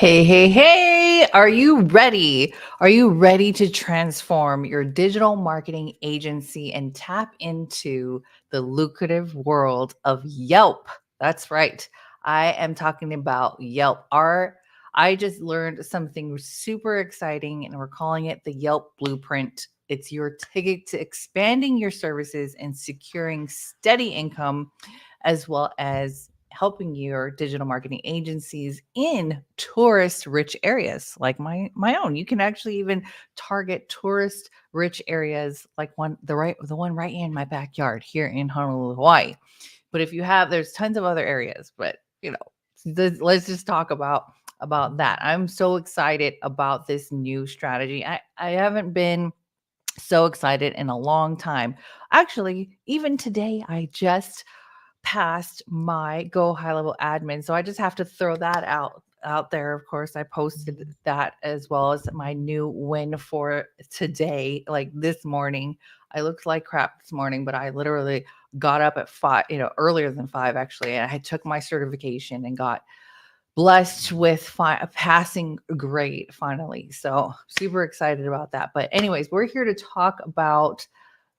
Hey, hey, hey, are you ready? Are you ready to transform your digital marketing agency and tap into the lucrative world of Yelp? That's right. I am talking about Yelp. I just learned something super exciting and we're calling it the Yelp Blueprint. It's your ticket to expanding your services and securing steady income as well as helping your digital marketing agencies in tourist rich areas like my own. You can actually even target tourist rich areas like the one right in my backyard here in Honolulu, Hawaii. But if you have, there's tons of other areas, but let's just talk about that. I'm so excited about this new strategy. I haven't been so excited in a long time. Actually, even today I just passed my Go High Level admin. So I just have to throw that out there. Of course, I posted that as well as my new win for today, like this morning. I looked like crap this morning, but I literally got up at 5, earlier than 5 actually. And I took my certification and got blessed with a passing grade finally. So super excited about that. But anyways, we're here to talk about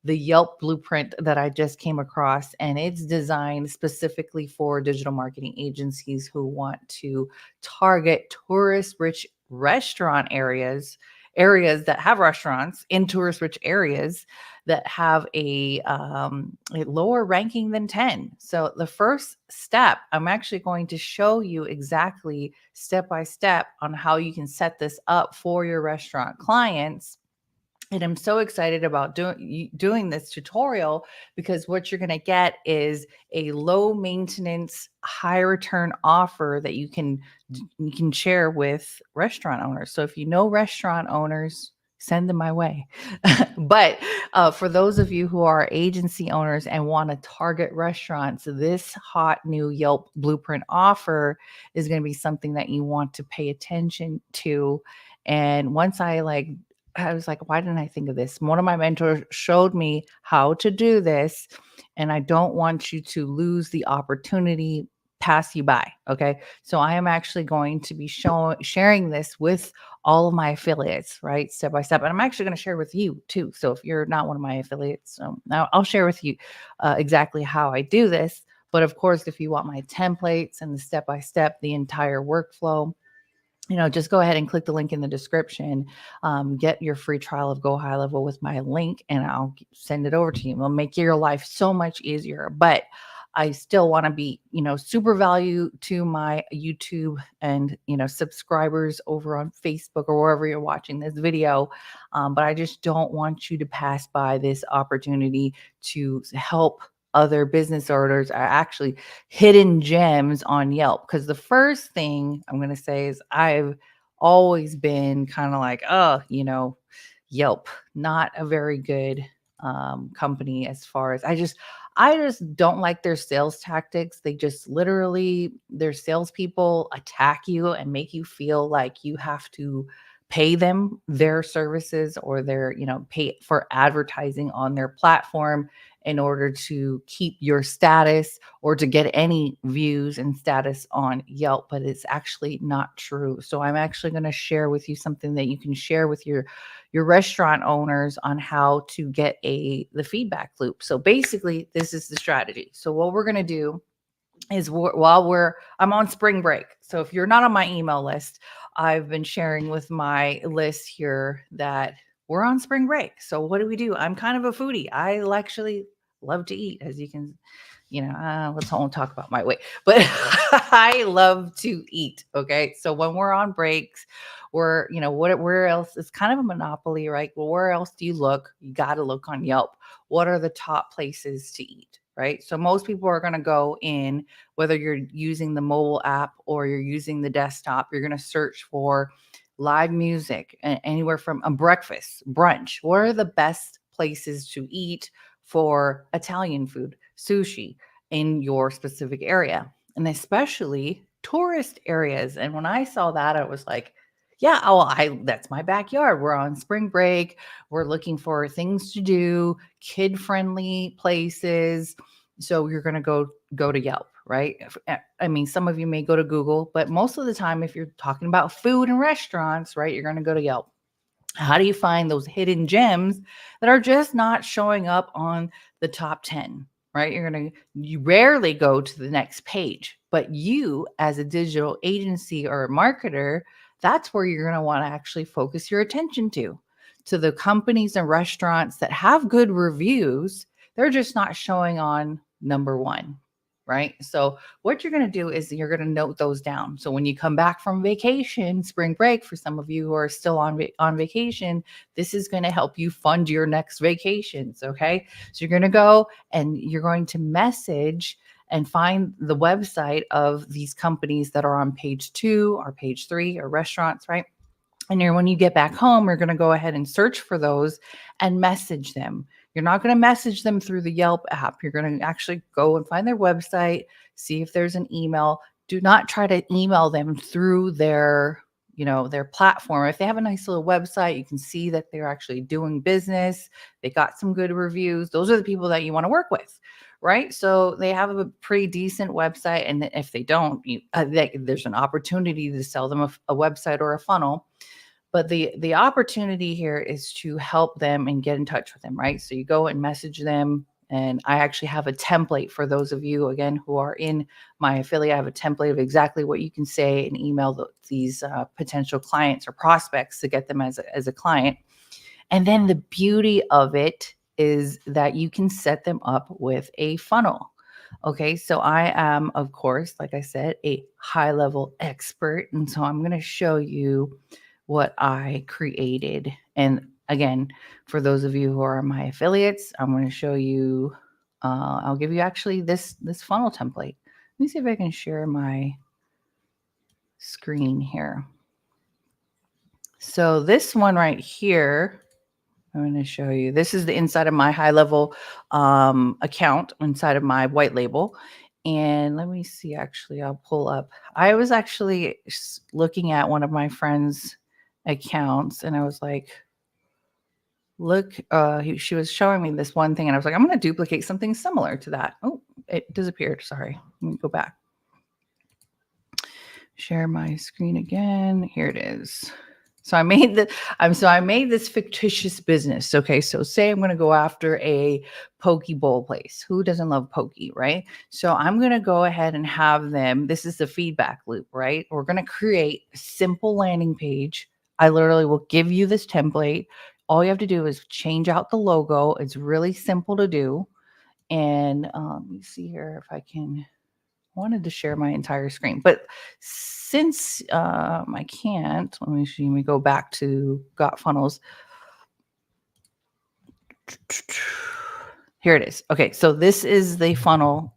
the Yelp blueprint that I just came across, and it's designed specifically for digital marketing agencies who want to target tourist rich restaurant areas that have restaurants in tourist rich areas that have a lower ranking than 10. So the first step, I'm actually going to show you exactly step by step on how you can set this up for your restaurant clients. And I'm so excited about doing this tutorial because what you're going to get is a low maintenance, high return offer that you can share with restaurant owners. So if you know restaurant owners, send them my way. But for those of you who are agency owners and want to target restaurants, this hot new Yelp blueprint offer is going to be something that you want to pay attention to. And once I was like, why didn't I think of this? One of my mentors showed me how to do this, and I don't want you to lose the opportunity pass you by. Okay. So I am actually going to be sharing this with all of my affiliates, right? Step by step. And I'm actually going to share with you too. So if you're not one of my affiliates, now I'll share with you exactly how I do this. But of course, if you want my templates and the step by step, the entire workflow, just go ahead and click the link in the description. Get your free trial of Go High Level with my link, and I'll send it over to you. It'll make your life so much easier. But I still want to be, super value to my YouTube and, subscribers over on Facebook or wherever you're watching this video. But I just don't want you to pass by this opportunity to help other business owners are actually hidden gems on Yelp. Because the first thing I'm going to say is I've always been kind of like, Yelp, not a very good company as far as I just don't like their sales tactics. They just literally, their salespeople attack you and make you feel like you have to pay them their services or pay for advertising on their platform in order to keep your status or to get any views and status on Yelp, but it's actually not true. So I'm actually going to share with you something that you can share with your restaurant owners on how to get the feedback loop. So basically, this is the strategy. So what we're going to do is I'm on spring break. So if you're not on my email list, I've been sharing with my list here that we're on spring break. So what do? I'm kind of a foodie. I actually love to eat, as you can, let's not talk about my weight, but I love to eat. Okay. So when we're on breaks, where else? It's kind of a monopoly, right? Well, where else do you look? You got to look on Yelp. What are the top places to eat? Right. So most people are going to go in, whether you're using the mobile app or you're using the desktop, you're going to search for live music, anywhere from a breakfast, brunch. What are the best places to eat for Italian food, sushi in your specific area, and especially tourist areas? And when I saw that, I was like, yeah, that's my backyard. We're on spring break. We're looking for things to do, kid-friendly places. So you're going to go to Yelp. right? I mean, some of you may go to Google, but most of the time, if you're talking about food and restaurants, right, you're going to go to Yelp. How do you find those hidden gems that are just not showing up on the top 10, right? You rarely go to the next page, but you as a digital agency or a marketer, that's where you're going to want to actually focus your attention to the companies and restaurants that have good reviews. They're just not showing on number one, right? So what you're going to do is you're going to note those down. So when you come back from vacation, spring break, for some of you who are still on vacation, this is going to help you fund your next vacations. Okay. So you're going to go and you're going to message and find the website of these companies that are on page 2 or page 3 or restaurants, right? And when you get back home, you're going to go ahead and search for those and message them. You're not going to message them through the Yelp app. You're going to actually go and find their website, see if there's an email. Do not try to email them through their platform. If they have a nice little website, you can see that they're actually doing business. They got some good reviews. Those are the people that you want to work with, right? So they have a pretty decent website. And if they don't, there's an opportunity to sell them a website or a funnel. But the opportunity here is to help them and get in touch with them, right? So you go and message them. And I actually have a template for those of you, again, who are in my affiliate. I have a template of exactly what you can say and email these potential clients or prospects to get them as a client. And then the beauty of it is that you can set them up with a funnel. Okay, so I am, of course, like I said, a high level expert. And so I'm going to show you what I created. And again, for those of you who are my affiliates, I'm going to show you, I'll give you actually this funnel template. Let me see if I can share my screen here. So this one right here, I'm going to show you. This is the inside of my high level account, inside of my white label. And let me see, actually, I'll pull up. I was actually looking at one of my friends' accounts and I was like, look, she was showing me this one thing and I was like, I'm going to duplicate something similar to that. Oh, it disappeared. Sorry. Let me go back. Share my screen again. Here it is. So I made this fictitious business. Okay. So say I'm going to go after a poke bowl place. Who doesn't love poke, right? So I'm going to go ahead and have them. This is the feedback loop, right? We're going to create a simple landing page. I literally will give you this template. All you have to do is change out the logo. It's really simple to do. And let me see here if I can. Wanted to share my entire screen, but since I can't, let me go back to Got Funnels. Here it is. Okay, so this is the funnel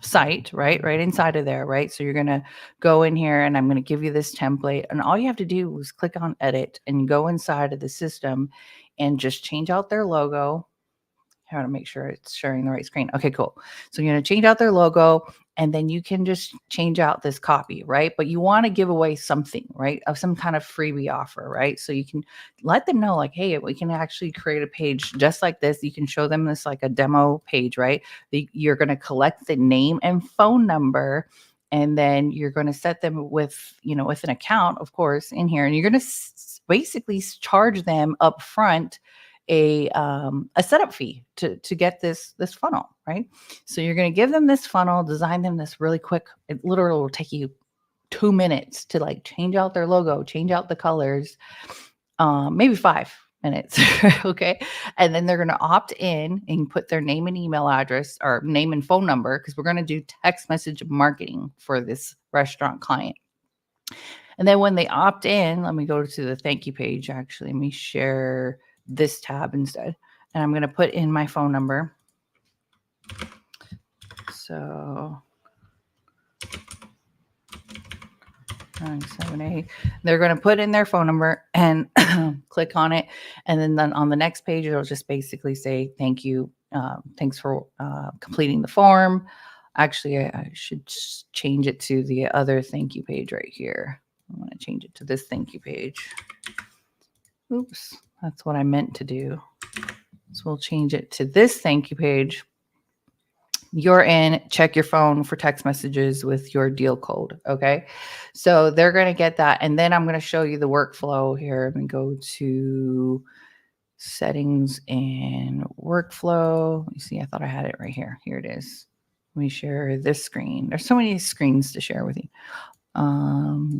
site, right inside of there, right? So you're going to go in here and I'm going to give you this template and all you have to do is click on edit and go inside of the system and just change out their logo. How to make sure it's sharing the right screen. Okay, cool. So you're going to change out their logo and then you can just change out this copy, right? But you want to give away something, right? Of some kind of freebie offer, right? So you can let them know like, hey, we can actually create a page just like this. You can show them this like a demo page, right? You're going to collect the name and phone number and then you're going to set them with an account, of course, in here. And you're going to basically charge them up front a setup fee to get this funnel, right? So you're going to give them this funnel, design them this really quick. It literally will take you 2 minutes to like change out their logo, change out the colors, maybe 5 minutes. Okay. And then they're going to opt in and put their name and email address or name and phone number because we're going to do text message marketing for this restaurant client. And then when they opt in, let me go to the thank you page. Actually, let me share this tab instead. And I'm going to put in my phone number. So 978. They're going to put in their phone number and click on it. And then on the next page, it'll just basically say, thank you. Thanks for completing the form. Actually, I should change it to the other thank you page right here. I want to change it to this thank you page. Oops, that's what I meant to do. So we'll change it to this thank you page. you're in, check your phone for text messages with your deal code. Okay. So they're going to get that. And then I'm going to show you the workflow here. I'm going to go to settings and workflow. You see, I thought I had it right here. Here it is. Let me share this screen. There's so many screens to share with you.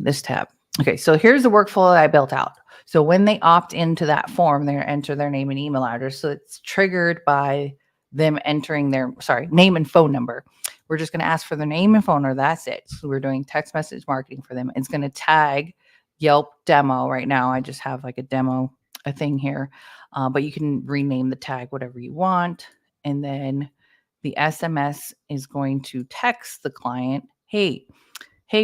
This tab. Okay, so here's the workflow that I built out. So when they opt into that form, they're going to enter their name and email address. So it's triggered by them entering their, name and phone number. We're just going to ask for their name and phone number. That's it. So we're doing text message marketing for them. It's going to tag Yelp demo right now. I just have like a thing here, but you can rename the tag whatever you want. And then the SMS is going to text the client, hey,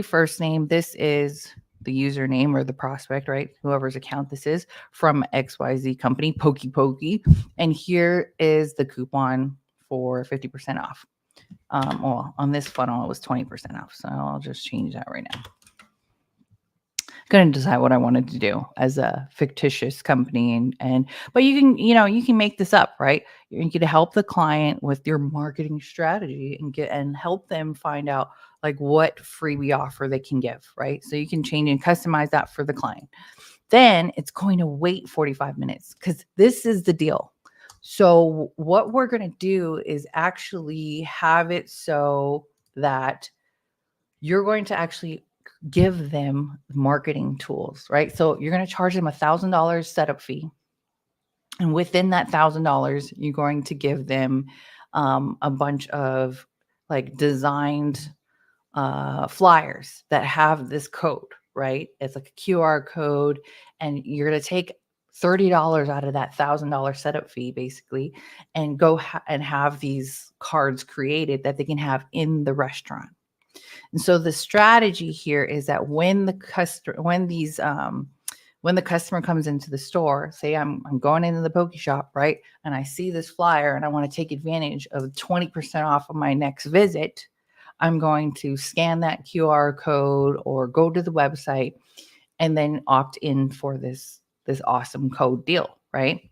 first name, this is the username or the prospect, right? Whoever's account this is from XYZ company, Pokey. And here is the coupon for 50% off. Well, on this funnel, it was 20% off. So I'll just change that right now. Couldn't decide what I wanted to do as a fictitious company. But you can make this up, right? You can help the client with your marketing strategy and help them find out like what freebie offer they can give, right? So you can change and customize that for the client. Then it's going to wait 45 minutes because this is the deal. So what we're going to do is actually have it so that you're going to actually give them marketing tools, right? So you're going to charge them $1,000 setup fee. And within that $1,000, you're going to give them a bunch of like designed flyers that have this code, right? It's like a QR code, and you're going to take $30 out of that $1,000 setup fee, basically, and go and have these cards created that they can have in the restaurant. And so the strategy here is that when the customer comes into the store, say I'm going into the poke shop, right? And I see this flyer and I want to take advantage of 20% off of my next visit, I'm going to scan that QR code or go to the website and then opt in for this awesome code deal, right?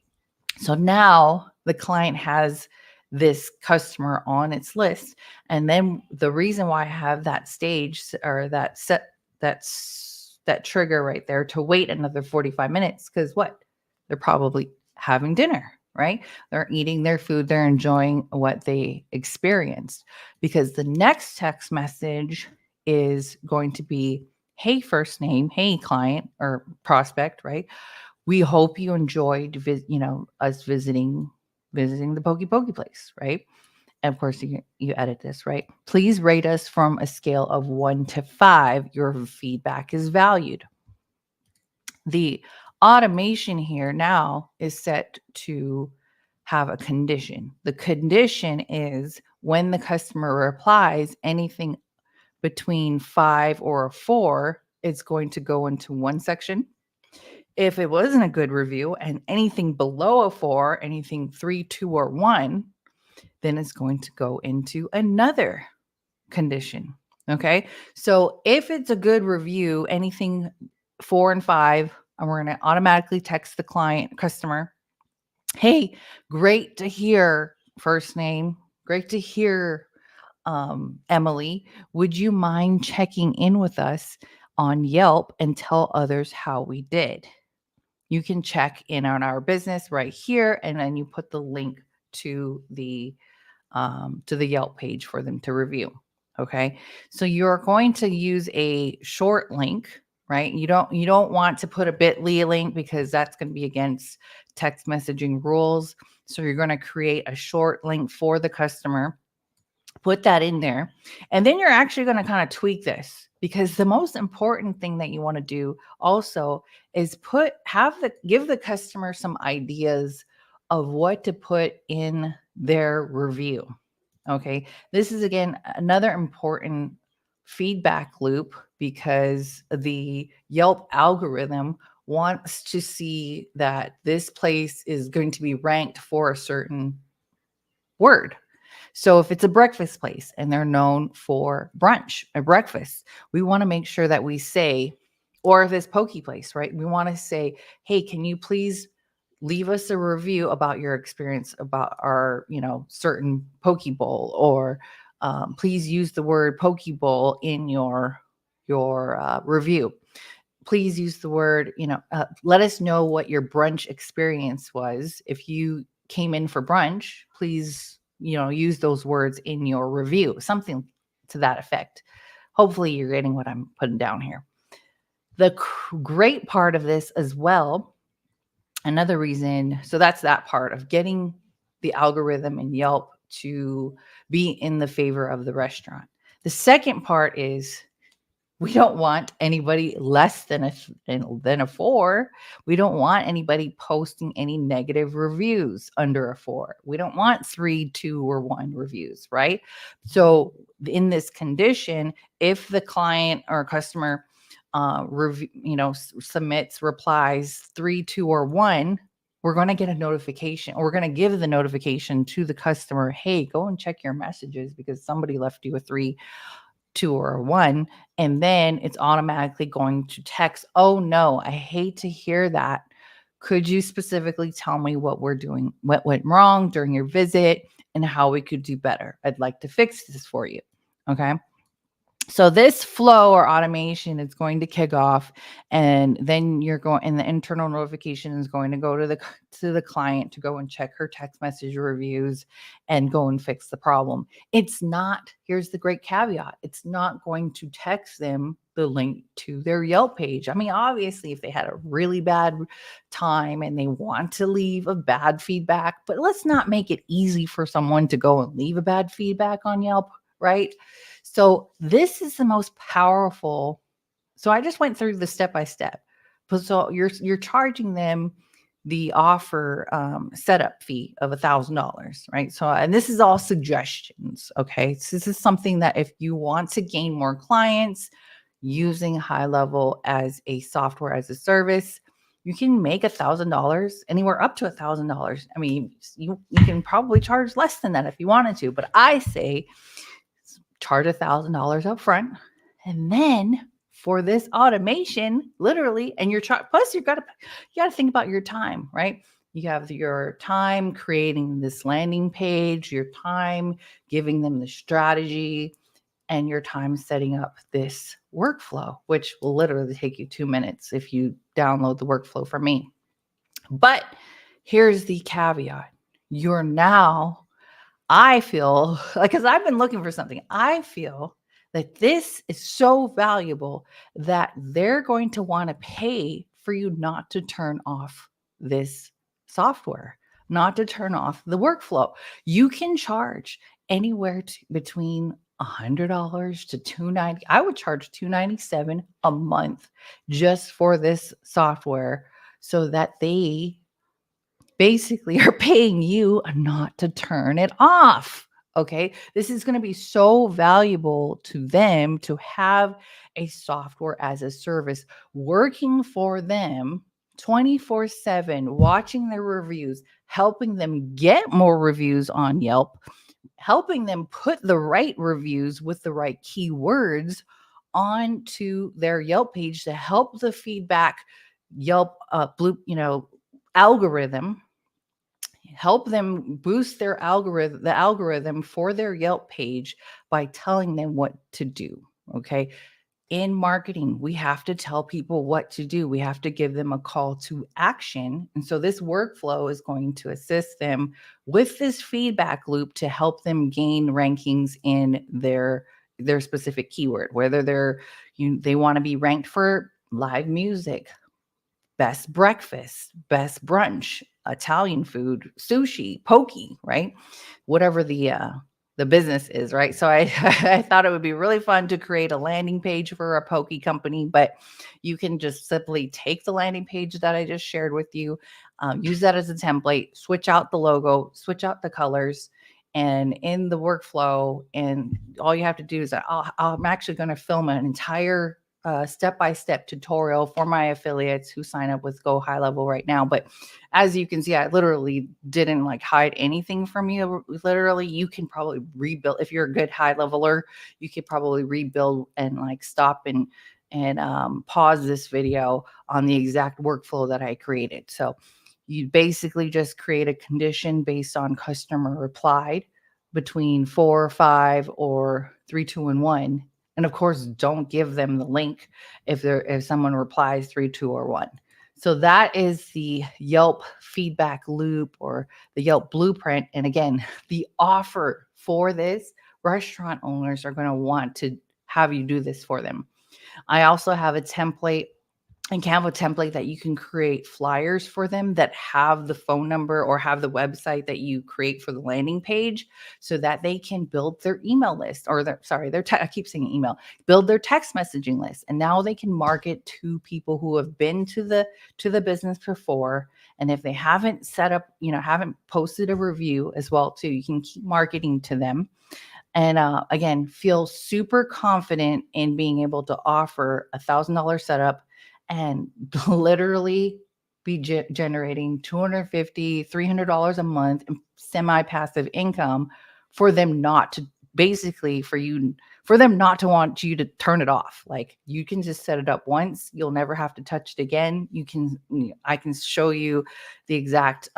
So now the client has this customer on its list. And then the reason why I have that stage or that trigger right there to wait another 45 minutes, because what? They're probably having dinner, right? They're eating their food. They're enjoying what they experienced, because the next text message is going to be, hey, first name, hey, client or prospect, right? We hope you enjoyed, us visiting the Pokey place, right? And of course, you edit this, right? Please rate us from a scale of 1 to 5. Your feedback is valued. The automation here now is set to have a condition. The condition is when the customer replies anything between 5 or a 4, it's going to go into one section. If it wasn't a good review and anything below a 4, anything 3, 2, or 1, then it's going to go into another condition. Okay. So if it's a good review, anything 4 and 5, and we're going to automatically text the customer, hey, great to hear first name. Great to hear, Emily. Would you mind checking in with us on Yelp and tell others how we did? You can check in on our business right here, and then you put the link to the Yelp page for them to review. Okay, so you're going to use a short link, right? You don't want to put a bit.ly link because that's going to be against text messaging rules. So you're going to create a short link for the customer, put that in there, and then you're actually going to kind of tweak this, because the most important thing that you want to do also is give the customer some ideas of what to put in their review. Okay, this is again another important feedback loop, because the Yelp algorithm wants to see that this place is going to be ranked for a certain word. So if it's a breakfast place and they're known for brunch or breakfast, we want to make sure that we say, or if it's Pokey place, right? We want to say, hey, can you please leave us a review about your experience about our, certain poke bowl, or please use the word poke bowl in your review. Please use the word, let us know what your brunch experience was. If you came in for brunch, please, use those words in your review, something to that effect. Hopefully you're getting what I'm putting down here. The great part of this as well, another reason, so that's that part of getting the algorithm in Yelp to be in the favor of the restaurant. The second part is we don't want anybody less than a 4. We don't want anybody posting any negative reviews under a 4. We don't want 3, 2, or 1 reviews, right? So in this condition, if the client or customer submits replies 3, 2, or 1, we're going to get a notification, or we're going to give the notification to the customer, hey, go and check your messages because somebody left you a 3, 2, or a 1. And then it's automatically going to text, oh no, I hate to hear that. Could you specifically tell me what went wrong during your visit, and how we could do better? I'd like to fix this for you. Okay. So this flow or automation is going to kick off, and then and the internal notification is going to go to the client to go and check her text message reviews and go and fix the problem. It's not, here's the great caveat, it's not going to text them the link to their Yelp page. I mean, obviously, if they had a really bad time and they want to leave a bad feedback, but let's not make it easy for someone to go and leave a bad feedback on Yelp, right? So this is the most powerful. So I just went through the step by step. So you're charging them the offer setup fee of $1,000, right? So, and this is all suggestions. Okay, so this is something that if you want to gain more clients using High Level as a software as a service, you can make $1,000, anywhere up to $1,000. I mean, you can probably charge less than that if you wanted to, but I say charge $1,000 up front, and then for this automation, literally, and plus you got to think about your time, right? You have your time creating this landing page, your time giving them the strategy, and your time setting up this workflow, which will literally take you 2 minutes if you download the workflow from me. But here's the caveat. I feel like, because I've been looking for something, I feel that this is so valuable that they're going to want to pay for you not to turn off this software, not to turn off the workflow. You can charge anywhere between $100 to $290. I would charge $297 a month just for this software, so that they basically are paying you not to turn it off. Okay. This is going to be so valuable to them to have a software as a service working for them 24/7, watching their reviews, helping them get more reviews on Yelp, helping them put the right reviews with the right keywords onto their Yelp page to help the feedback Yelp algorithm, help them boost the algorithm for their Yelp page by telling them what to do. Okay. In marketing, we have to tell people what to do. We have to give them a call to action. And so this workflow is going to assist them with this feedback loop to help them gain rankings in their specific keyword, whether they want to be ranked for live music, best breakfast, best brunch, Italian food, sushi, poke, right? Whatever the business is, right? So I I thought it would be really fun to create a landing page for a poke company, but you can just simply take the landing page that I just shared with you, use that as a template, switch out the logo, switch out the colors, and in the workflow, and all you have to do is I'm actually going to film an entire step-by-step tutorial for my affiliates who sign up with Go High Level right now. But as you can see, I literally didn't hide anything from you. Literally, you can probably rebuild. If you're a good high leveler, you could probably rebuild and stop and pause this video on the exact workflow that I created. So You basically just create a condition based on customer replied between 4 or 5 or 3, 2, and 1. And of course, don't give them the link if someone replies 3, 2, or 1. So that is the Yelp feedback loop or the Yelp blueprint. And again, the offer for this, restaurant owners are going to want to have you do this for them. I also have a template and Canva template that you can create flyers for them that have the phone number or have the website that you create for the landing page so that they can build their email list or I keep saying email, build their text messaging list. And now they can market to people who have been to the business before. And if they haven't set up, haven't posted a review as well too, you can keep marketing to them. And again, feel super confident in being able to offer $1,000 setup and literally be generating $250, $300 a month in semi-passive income for them not to basically for them not to want you to turn it off. Like you can just set it up once, you'll never have to touch it again. I can show you the exact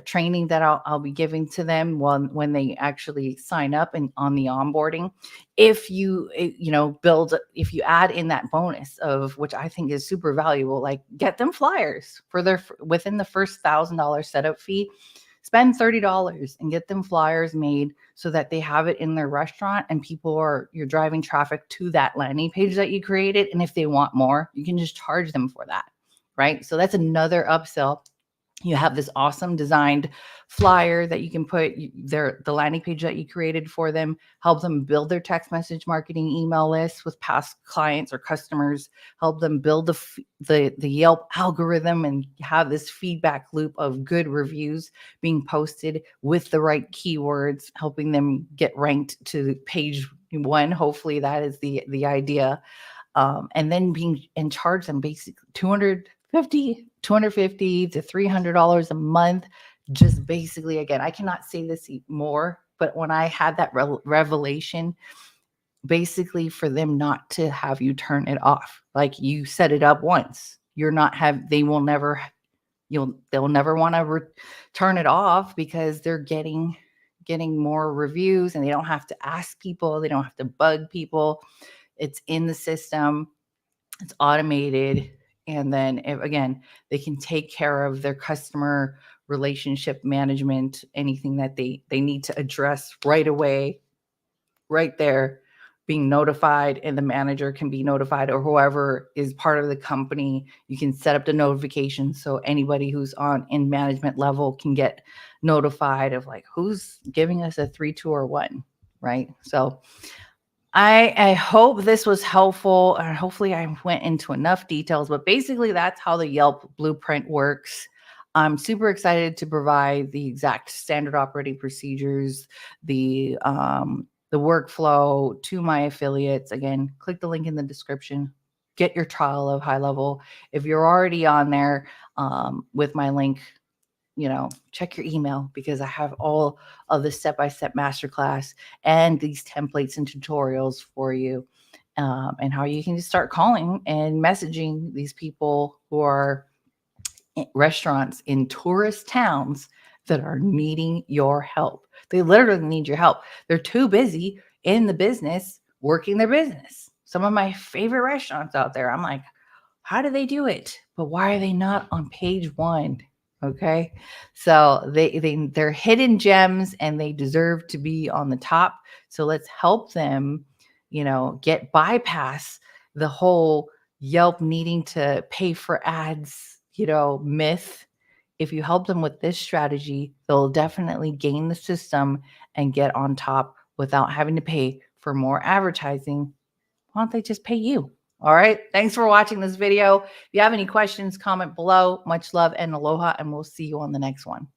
training that I'll be giving to them when they actually sign up and on the onboarding. If you if you add in that bonus of which I think is super valuable, like get them flyers for within the first $1,000 setup fee. Spend $30 and get them flyers made so that they have it in their restaurant and you're driving traffic to that landing page that you created. And if they want more, you can just charge them for that. Right. So that's another upsell. You have this awesome designed flyer that you can put the landing page that you created for them, help them build their text message marketing email list with past clients or customers, help them build the Yelp algorithm and have this feedback loop of good reviews being posted with the right keywords, helping them get ranked to page 1. Hopefully that is the idea. And then charge them basically $250 to $300 a month. Just basically, again, I cannot say this more, but when I had that revelation, basically for them not to have you turn it off, like you set it up once, they'll never want to turn it off because they're getting more reviews and they don't have to ask people, they don't have to bug people. It's in the system. It's automated. And then again, they can take care of their customer relationship management, anything that they need to address right away, right there, being notified, and the manager can be notified or whoever is part of the company. You can set up the notifications so anybody who's in management level can get notified of like who's giving us a 3, 2, or 1, right? So I hope this was helpful, and hopefully I went into enough details, but basically that's how the Yelp blueprint works. I'm super excited to provide the exact standard operating procedures, the workflow to my affiliates. Again, click the link in the description, get your trial of high level. If you're already on there with my link, check your email because I have all of the step-by-step masterclass and these templates and tutorials for you, and how you can just start calling and messaging these people who are restaurants in tourist towns that are needing your help. They literally need your help. They're too busy in the business working their business. Some of my favorite restaurants out there, I'm like, how do they do it? But why are they not on page 1? Okay. So they're hidden gems and they deserve to be on the top. So let's help them, get bypass the whole Yelp needing to pay for ads, myth. If you help them with this strategy, they'll definitely gain the system and get on top without having to pay for more advertising. Why don't they just pay you? All right. Thanks for watching this video. If you have any questions, comment below. Much love and aloha, and we'll see you on the next one.